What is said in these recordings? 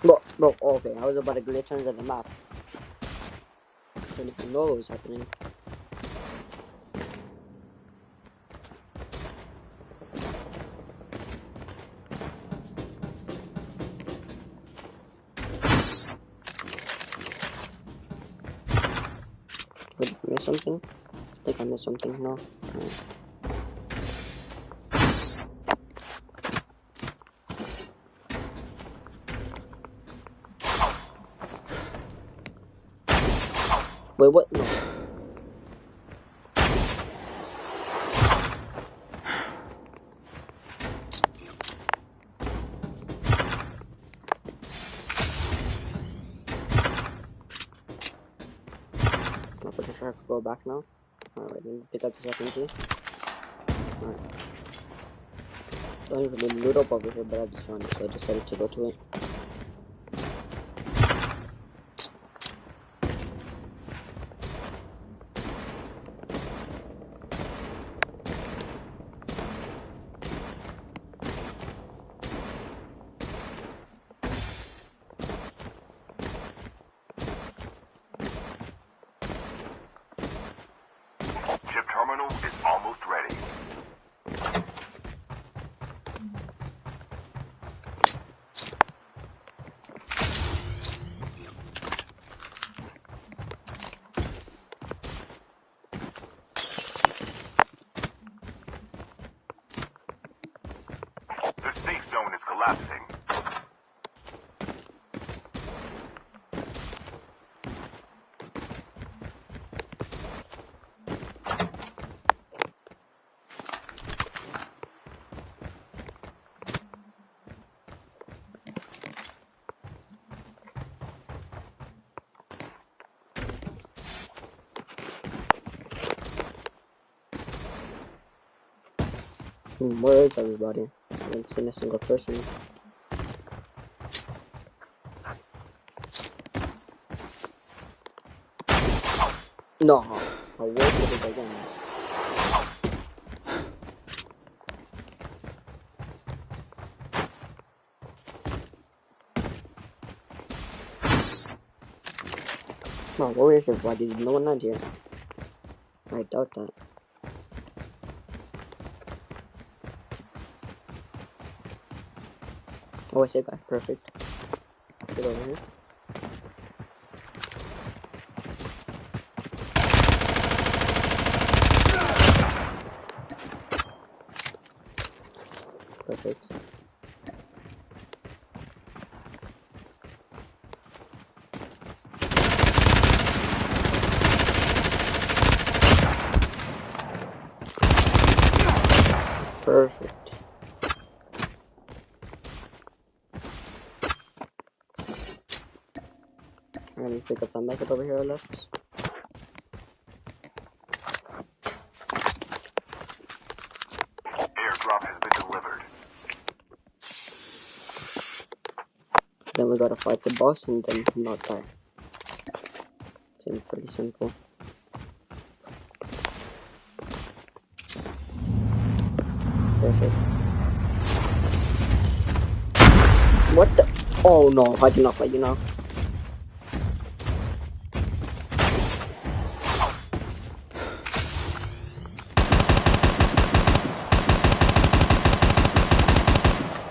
Bro, okay, I was about to glitch under the map. I didn't even know what was happening. Did I miss something? I think I missed something. No. Right. Wait, what? No. I'm pretty sure I could go back now. Alright, let me pick up the second key. Alright. Don't even loot up over here, but I just found it, so I decided to go to it. Chip terminal is almost ready. The safe zone is collapsing. Where is everybody? I haven't seen a single person. No, I wasted it again. No, where is everybody? No one not here. I doubt that. Oh, I see a guy. Perfect. Get over here. Perfect. Perfect. Let me pick up that method over here I left. Airdrop has been delivered. Then we gotta fight the boss and then not die. Seems pretty simple. Perfect. What the? Oh no, I did not fight you now.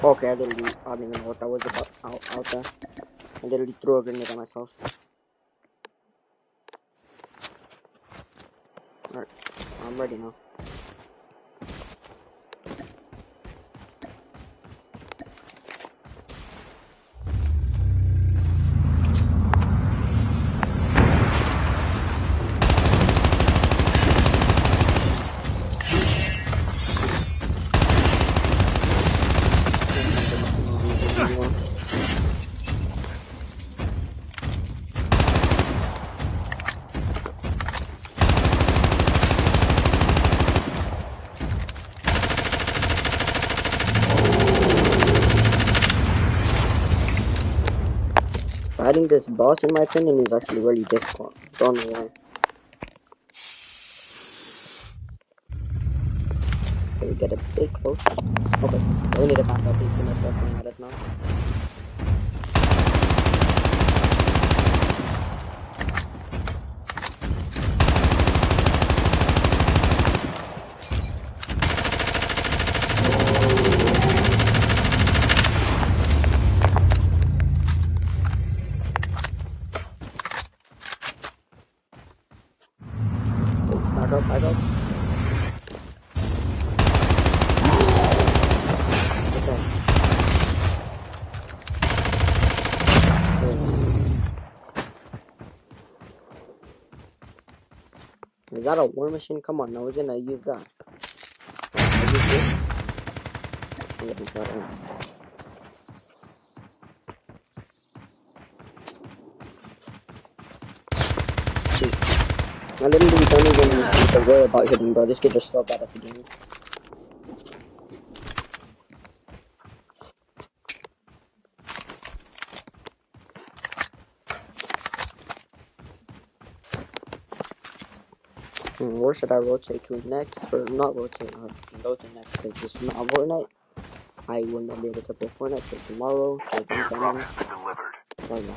Okay, I don't even know what that was about out there. I literally threw a grenade at myself. Alright, I'm ready now. Fighting this boss, in my opinion, is actually really difficult. Don't know why. Okay, we get a bit close. Okay, we need to back up. He's gonna start coming at us now. Is that a war machine? Come on, I was gonna use that. I used it. I'm getting shot at. I literally don't even need to worry about hitting, bro. This kid just so bad at the game. Where should I rotate to next? Or not rotate, go to next, because it's not Fortnite. I will not be able to play Fortnite till tomorrow. Airdrop has been delivered. Oh yeah.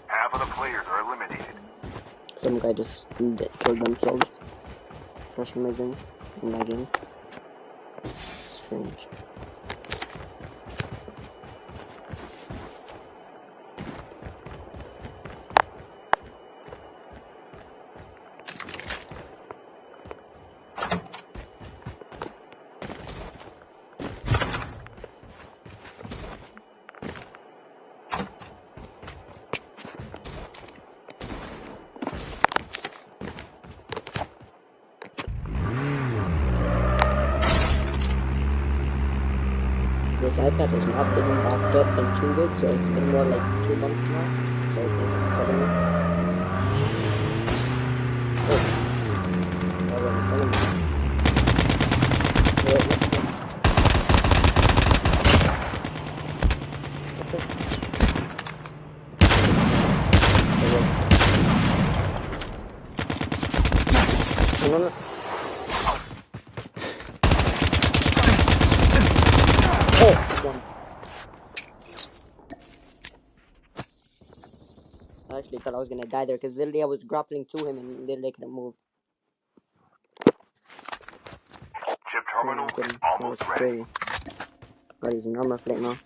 Half of the players are eliminated. Some guy just killed themselves for some reason in that game. Strange. This iPad has not been backed up in 2 weeks, so it's been more like 2 months now. So I think I'm cutting it. Oh, right in front of me. Wait, what? No, no. Oh, one. I actually thought I was gonna die there because literally I was grappling to him and literally I couldn't move. Chip terminal is That was almost scary. ready. God, he's an armor plate now.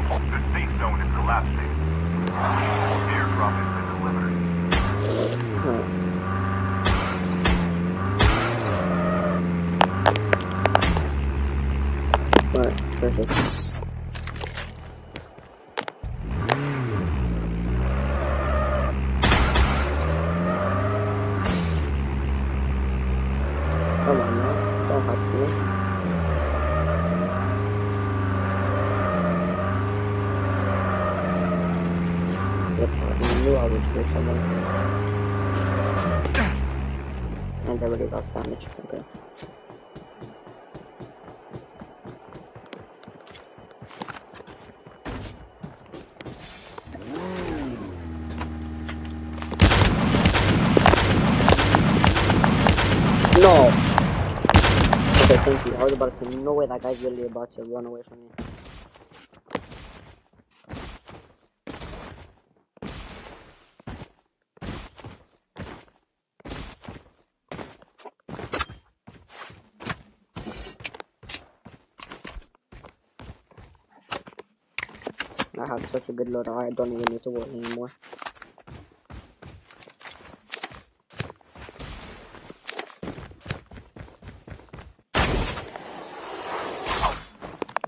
The safe zone is collapsing. Airdrop has been delivered. Alright, perfect. Come on now, don't have to. Yep, I knew I would hear someone. And I already lost damage, okay. No! Okay, thank you. I was about to say, no way that guy's really about to run away from me. I have such a good loader, I don't even need to worry anymore.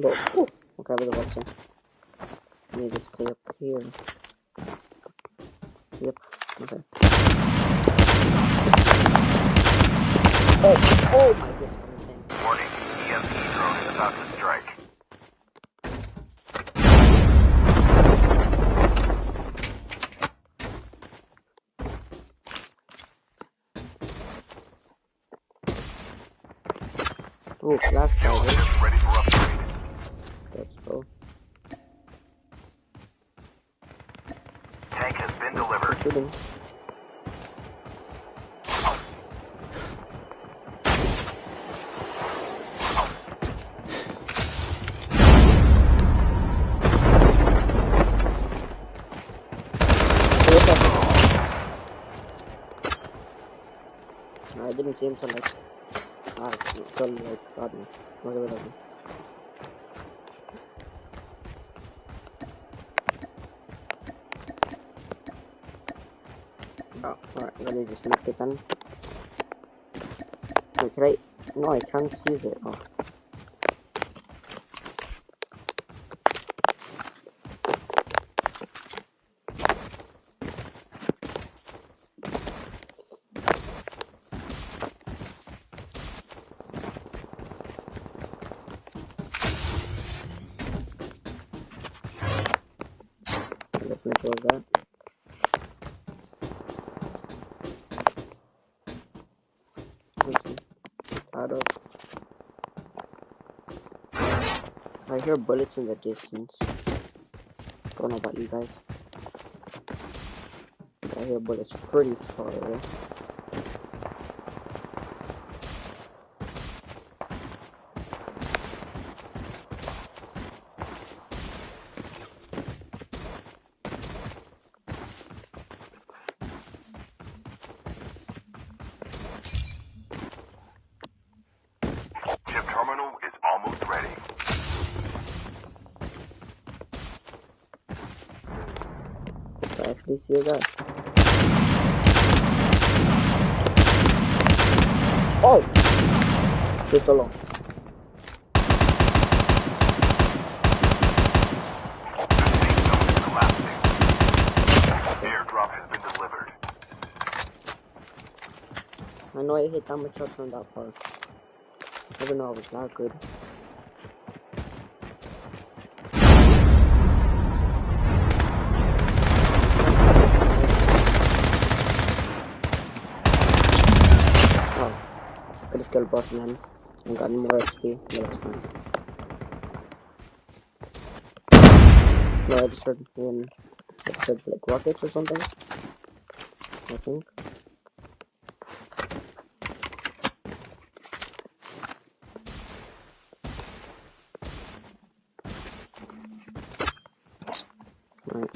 Go. Ooh. Okay, I was about to say. I need to stay up here. Yep, okay. Oh my goodness, I'm insane. Warning, EMP drone is about to strike. Ooh, last guy, Shield is ready for upgrade. let's go. Tank has been delivered. Shooting. I didn't see him till like Tell me, like, rob me. Whatever. Oh, alright, I'm gonna just make it then. Wait, can I? No, I can't use it. Oh. Let's make sure of that. I hear bullets in the distance. Don't know about you guys. I hear bullets pretty far away. Chip terminal is almost ready. I actually see a guy. Oh! He's so long. Airdrop has been delivered. I know I hit that much shots from that far. I don't know I was that good. Oh. Could have killed both of them and gotten more XP, but that's fine. No, I just heard one. I just heard like rockets or something. I think. Alright.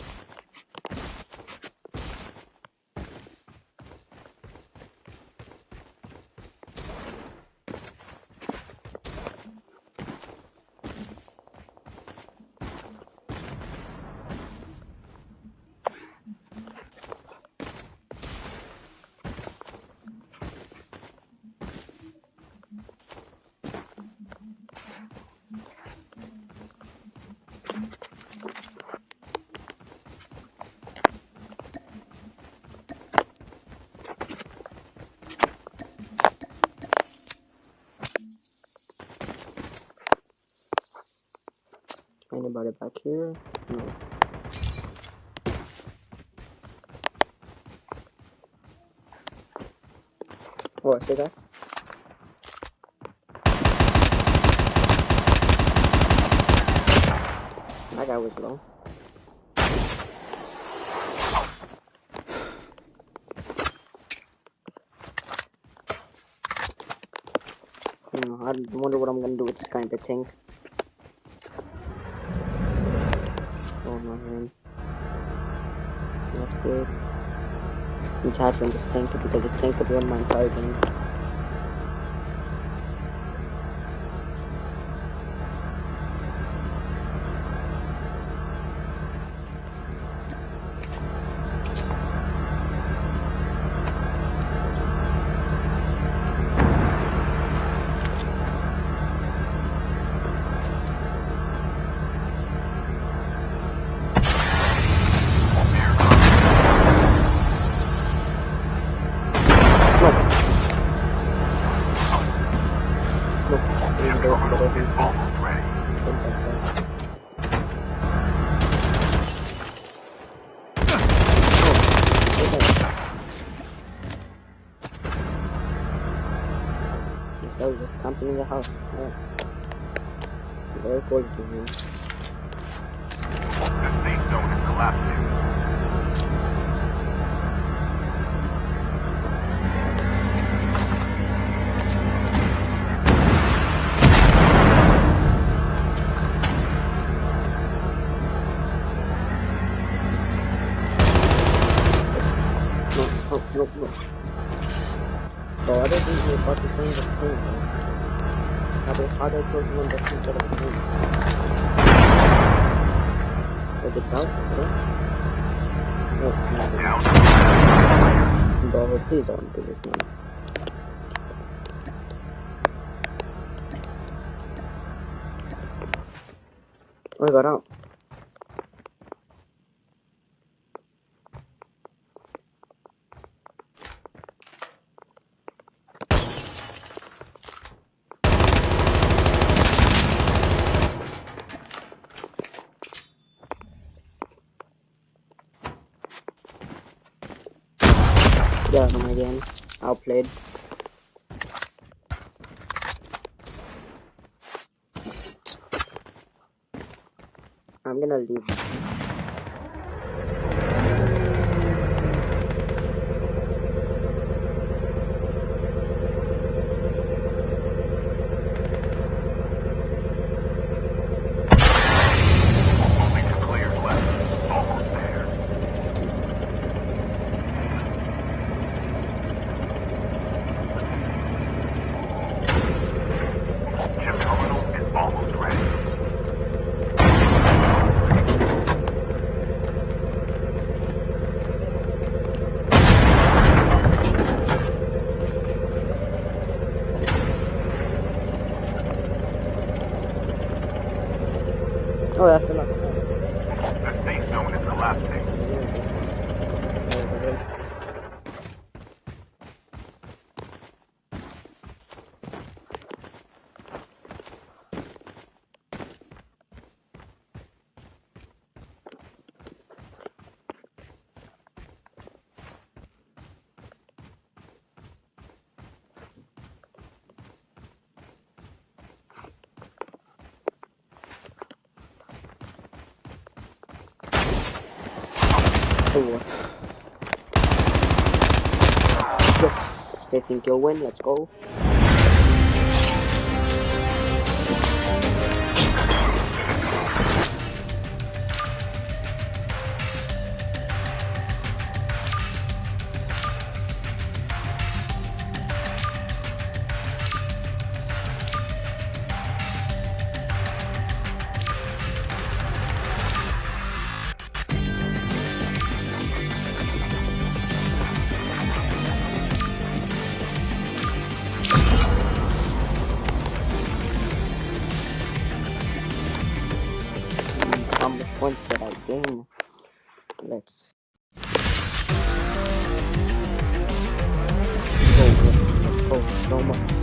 Anybody back here? No. Oh, I see that. That guy was low. I wonder what I'm gonna do with this kind of tank. Oh no, man. Not good. I'm tired from this tank because this tank could run my entire game. So we're just camping in the house. Oh. Very cool to me. The safe zone is collapsing. No. So I don't think we're about to stay in this thing, though. How they closing on the front side of the room? Is it out? No, it's not. Bro, please don't do this, man. Oh, I got out. Got him again. Outplayed. I'm gonna leave. Only 2 players left. Almost there. Chip terminal is almost ready. Oh, that's the last one. The safe zone is collapsing. Oh, yes, they think you'll win. Let's go. How much points did I gain? Let's go. Let's go. So much.